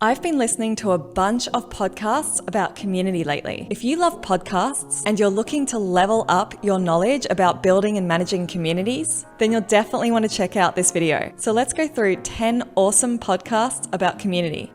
I've been listening to a bunch of podcasts about community lately. If you love podcasts and you're looking to level up your knowledge about building and managing communities, then you'll definitely want to check out this video. So let's go through 10 awesome podcasts about community.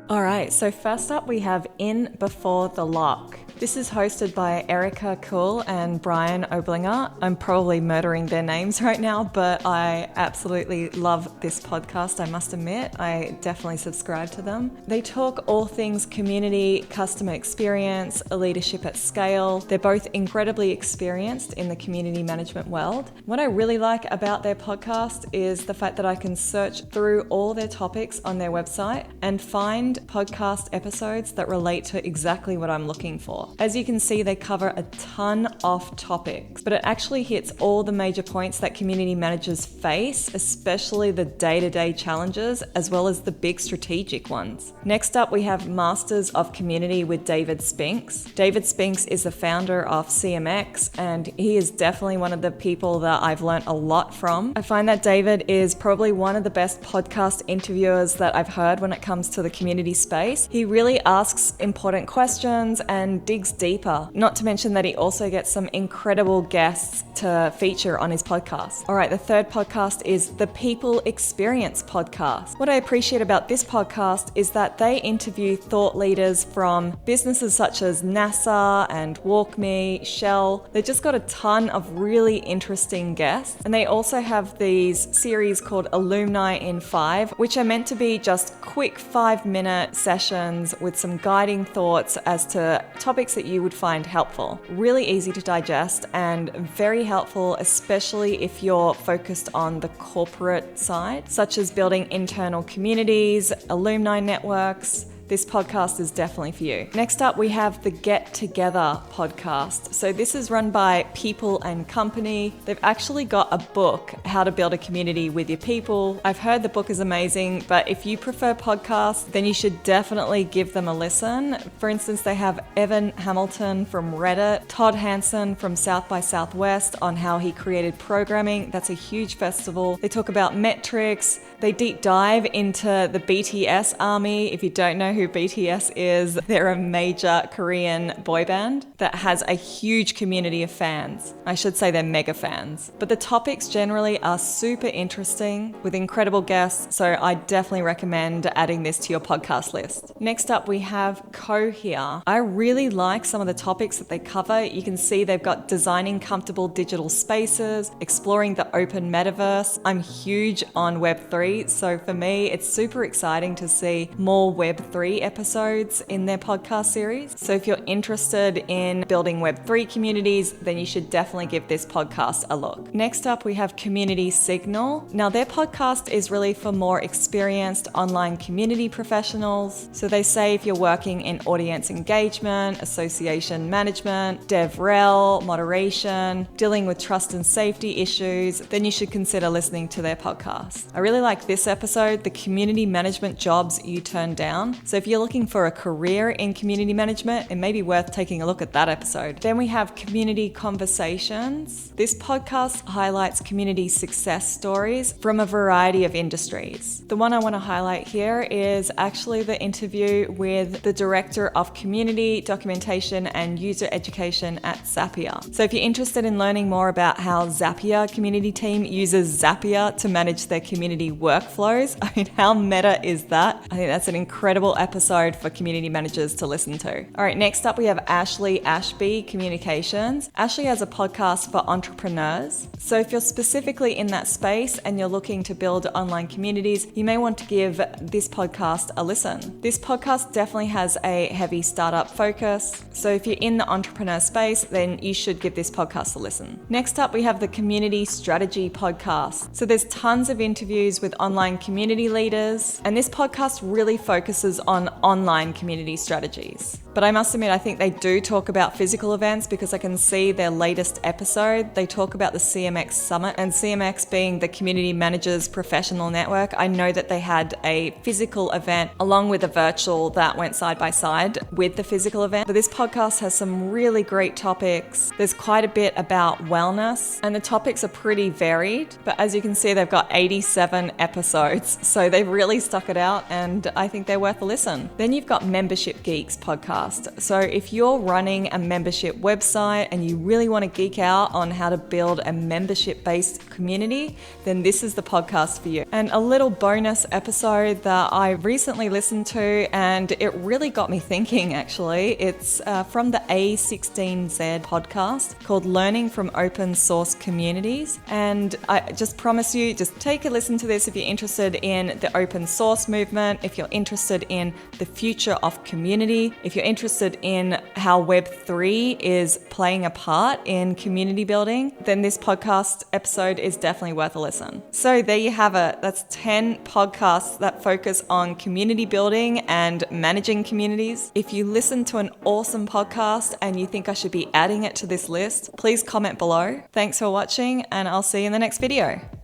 All right, so first up we have In Before the Lock. This is hosted by Erica Kuhl and Brian Oblinger. I'm probably murdering their names right now, but I absolutely love this podcast, I must admit. I definitely subscribe to them. They talk all things community, customer experience, leadership at scale. They're both incredibly experienced in the community management world. What I really like about their podcast is the fact that I can search through all their topics on their website and find podcast episodes that relate to exactly what I'm looking for. As you can see, they cover a ton of topics, but it actually hits all the major points that community managers face, especially the day-to-day challenges, as well as the big strategic ones. Next up, we have Masters of Community with David Spinks. David Spinks is the founder of CMX, and he is definitely one of the people that I've learned a lot from. I find that David is probably one of the best podcast interviewers that I've heard when it comes to the community space. He really asks important questions and digs deeper, not to mention that he also gets some incredible guests to feature on his podcast. All right, the third podcast is the People Experience podcast. What I appreciate about this podcast is that they interview thought leaders from businesses such as NASA and WalkMe, Shell. They've just got a ton of really interesting guests, and they also have these series called Alumni in 5, which are meant to be just quick 5-minute sessions with some guiding thoughts as to topics that you would find helpful. Really easy to digest and very helpful, especially if you're focused on the corporate side, such as building internal communities, alumni networks. This podcast is definitely for you. Next up, we have the Get Together podcast. So this is run by People and Company. They've actually got a book, How to Build a Community with Your People. I've heard the book is amazing, but if you prefer podcasts, then you should definitely give them a listen. For instance, they have Evan Hamilton from Reddit, Todd Hansen from South by Southwest on how he created programming. That's a huge festival. They talk about metrics. They deep dive into the BTS army. If you don't know who BTS is, they're a major Korean boy band that has a huge community of fans. I should say they're mega fans. But the topics generally are super interesting with incredible guests, so I definitely recommend adding this to your podcast list. Next up, we have Cohere. I really like some of the topics that they cover. You can see they've got designing comfortable digital spaces, exploring the open metaverse. I'm huge on Web3. So for me, it's super exciting to see more Web3 episodes in their podcast series. So if you're interested in building Web3 communities, then you should definitely give this podcast a look. Next up, we have Community Signal. Now their podcast is really for more experienced online community professionals. So they say if you're working in audience engagement, association management, DevRel, moderation, dealing with trust and safety issues, then you should consider listening to their podcast. I really like this episode, the community management jobs you turn down. So if you're looking for a career in community management, it may be worth taking a look at that episode. Then we have Community Conversations. This podcast highlights community success stories from a variety of industries. The one I want to highlight here is actually the interview with the Director of Community Documentation and User Education at Sapia. So if you're interested in learning more about how Sapia community team uses Sapia to manage their community workflows, I mean, how meta is that? I think that's an incredible episode for community managers to listen to. All right, next up we have Ashbee Communications. Ashley has a podcast for entrepreneurs. So if you're specifically in that space and you're looking to build online communities, you may want to give this podcast a listen. This podcast definitely has a heavy startup focus. So if you're in the entrepreneur space, then you should give this podcast a listen. Next up, we have the Community Strategy podcast. So there's tons of interviews with online community leaders, and this podcast really focuses on online community strategies. But I must admit, I think they do talk about physical events because I can see their latest episode. They talk about the CMX Summit, and CMX being the Community Managers Professional Network. I know that they had a physical event along with a virtual that went side by side with the physical event. But this podcast has some really great topics. There's quite a bit about wellness, and the topics are pretty varied. But as you can see, they've got 87 episodes, so they've really stuck it out, and I think they're worth a listen. Then you've got Membership Geeks podcast. So if you're running a membership website and you really want to geek out on how to build a membership-based community, then this is the podcast for you. And a little bonus episode that I recently listened to, and it really got me thinking actually. It's from the A16Z podcast called Learning from Open Source Communities. And I just promise you, just take a listen to this if you're interested in the open source movement, if you're interested in the future of community, if you're interested in how Web3 is playing a part in community building, then this podcast episode is definitely worth a listen. So there you have it. That's 10 podcasts that focus on community building and managing communities. If you listen to an awesome podcast and you think I should be adding it to this list, please comment below. Thanks for watching, and I'll see you in the next video.